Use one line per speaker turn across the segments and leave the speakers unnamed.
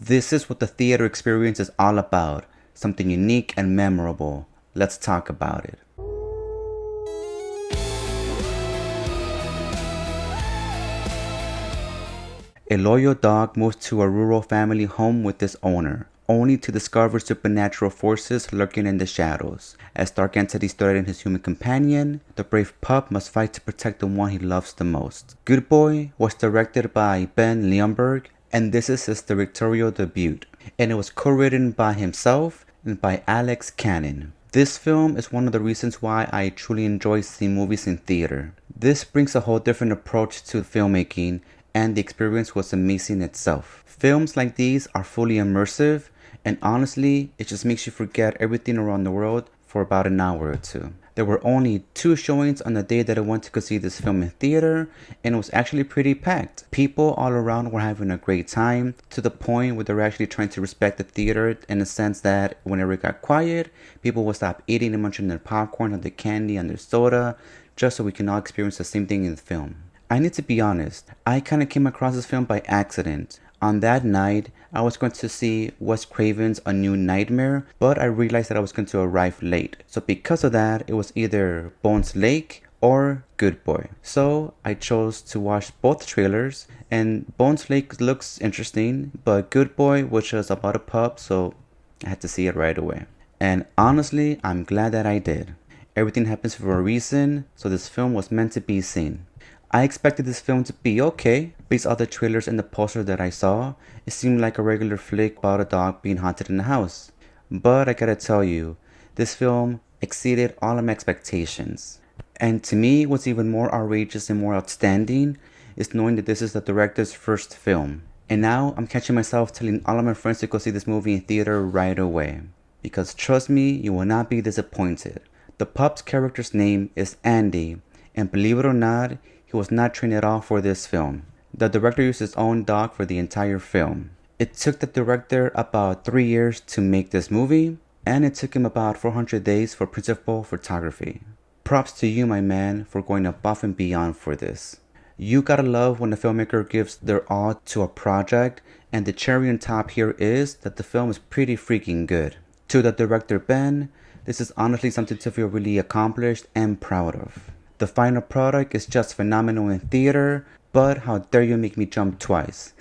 This is what the theater experience is all about. Something unique and memorable. Let's talk about it. A loyal dog moves to a rural family home with its owner, only to discover supernatural forces lurking in the shadows. As dark entities threaten his human companion, the brave pup must fight to protect the one he loves the most. Good Boy was directed by Ben Leonberg, and this is his directorial debut, and it was co-written by himself and by Alex Cannon. This film is one of the reasons why I truly enjoy seeing movies in theater. This brings a whole different approach to filmmaking, and the experience was amazing itself. Films like these are fully immersive, and honestly, it just makes you forget everything around the world for about an hour or two. There were only 2 showings on the day that I went to go see this film in theater, and it was actually pretty packed. People all around were having a great time, to the point where they were actually trying to respect the theater in the sense that whenever it got quiet, people would stop eating and munching their popcorn and their candy and their soda, just so we can all experience the same thing in the film. I need to be honest, I kind of came across this film by accident. On that night, I was going to see Wes Craven's A New Nightmare, but I realized that I was going to arrive late. So because of that, it was either Bones Lake or Good Boy. So I chose to watch both trailers, and Bones Lake looks interesting, but Good Boy was just about a pup, so I had to see it right away. And honestly, I'm glad that I did. Everything happens for a reason, so this film was meant to be seen. I expected this film to be okay. Based on the trailers and the poster that I saw, it seemed like a regular flick about a dog being haunted in the house. But I gotta tell you, this film exceeded all of my expectations. And to me, what's even more outrageous and more outstanding is knowing that this is the director's first film. And now I'm catching myself telling all of my friends to go see this movie in theater right away. Because trust me, you will not be disappointed. The pup's character's name is Andy, and believe it or not, he was not trained at all for this film. The director used his own dog for the entire film. It took the director about 3 years to make this movie, and it took him about 400 days for principal photography. Props to you, my man, for going above and beyond for this. You gotta love when a filmmaker gives their all to a project, and the cherry on top here is that the film is pretty freaking good. To the director Ben, this is honestly something to feel really accomplished and proud of. The final product is just phenomenal in theater, but how dare you make me jump twice.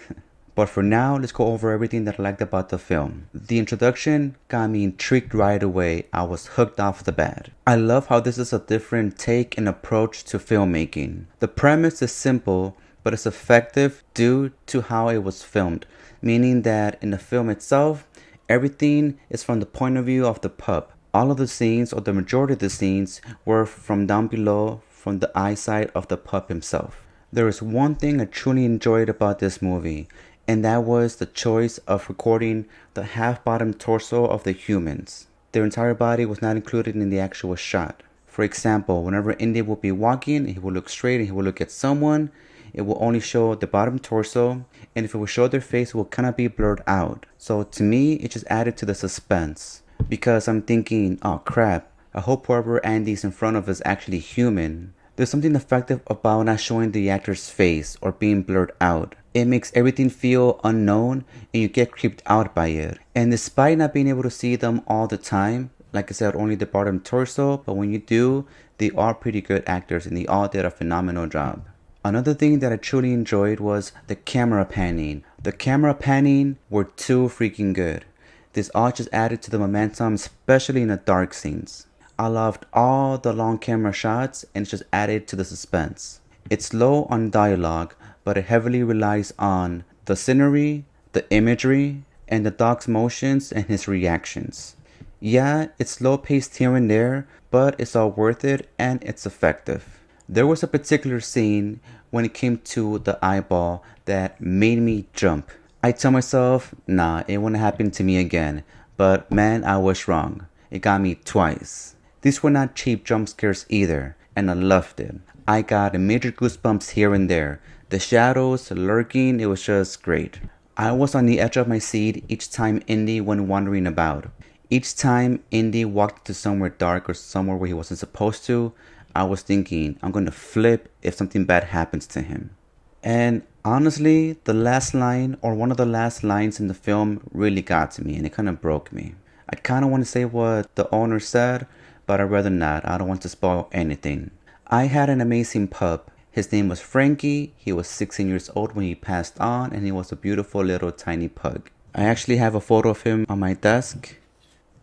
But for now, let's go over everything that I liked about the film. The introduction got me intrigued right away. I was hooked off the bat. I love how this is a different take and approach to filmmaking. The premise is simple, but it's effective due to how it was filmed, meaning that in the film itself, everything is from the point of view of the pup. All of the scenes, or the majority of the scenes, were from down below, from the eyesight of the pup himself. There is one thing I truly enjoyed about this movie, and that was the choice of recording the half-bottom torso of the humans. Their entire body was not included in the actual shot. For example, whenever Indy will be walking, he will look straight and he will look at someone, it will only show the bottom torso, and if it will show their face, it will kind of be blurred out. So to me, it just added to the suspense. Because I'm thinking, oh crap, I hope whoever Andy's in front of is actually human. There's something effective about not showing the actor's face or being blurred out. It makes everything feel unknown and you get creeped out by it. And despite not being able to see them all the time, like I said, only the bottom torso, but when you do, they are pretty good actors and they all did a phenomenal job. Another thing that I truly enjoyed was the camera panning. The camera panning were too freaking good. This all just added to the momentum, especially in the dark scenes. I loved all the long camera shots and it just added to the suspense. It's low on dialogue, but it heavily relies on the scenery, the imagery, and the dog's motions and his reactions. Yeah, it's slow paced here and there, but it's all worth it and it's effective. There was a particular scene when it came to the eyeball that made me jump. I tell myself, nah, it wouldn't happen to me again, but man, I was wrong. It got me twice. These were not cheap jump scares either, and I loved it. I got major goosebumps here and there. The shadows, lurking, it was just great. I was on the edge of my seat each time Indy went wandering about. Each time Indy walked to somewhere dark or somewhere where he wasn't supposed to, I was thinking, I'm going to flip if something bad happens to him. And honestly, the last line or one of the last lines in the film really got to me and it kind of broke me. I kind of want to say what the owner said, but I'd rather not. I don't want to spoil anything. I had an amazing pup. His name was Frankie. He was 16 years old when he passed on, and he was a beautiful little tiny pug. I actually have a photo of him on my desk.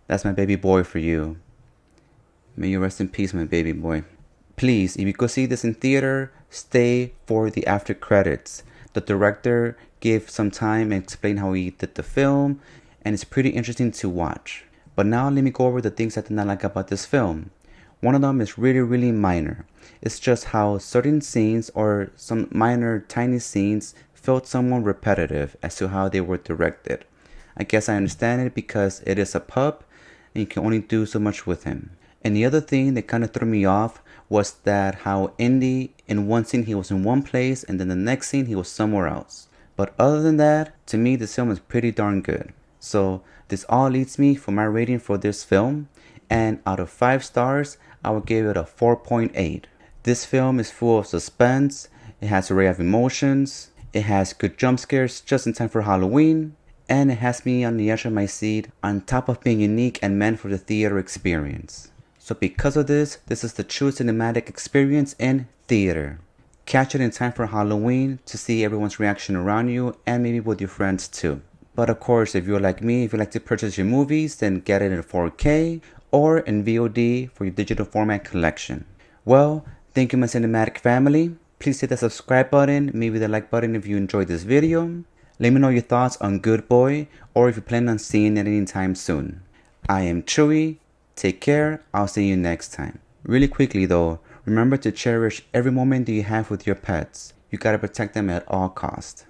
That's my baby boy for you. May you rest in peace, my baby boy. Please, if you go see this in theater, stay for the after credits. The director gave some time and explained how he did the film, and it's pretty interesting to watch. But now let me go over the things I did not like about this film. One of them is really minor. It's just how certain scenes or some minor tiny scenes felt somewhat repetitive as to how they were directed. I guess I understand it because it is a pup and you can only do so much with him. And the other thing that kind of threw me off was that how Indy, in one scene he was in one place and then the next scene he was somewhere else. But other than that, to me this film is pretty darn good. So this all leads me for my rating for this film, and out of 5 stars, I would give it a 4.8. This film is full of suspense, it has an array of emotions, it has good jump scares just in time for Halloween, and it has me on the edge of my seat on top of being unique and meant for the theater experience. So because of this, this is the true cinematic experience in theater. Catch it in time for Halloween to see everyone's reaction around you and maybe with your friends too. But of course, if you're like me, if you like to purchase your movies, then get it in 4K or in VOD for your digital format collection. Well, thank you my cinematic family. Please hit the subscribe button, maybe the like button if you enjoyed this video. Let me know your thoughts on Good Boy or if you plan on seeing it anytime soon. I am Chewy. Take care. I'll see you next time. Really quickly though, remember to cherish every moment that you have with your pets. You gotta protect them at all costs.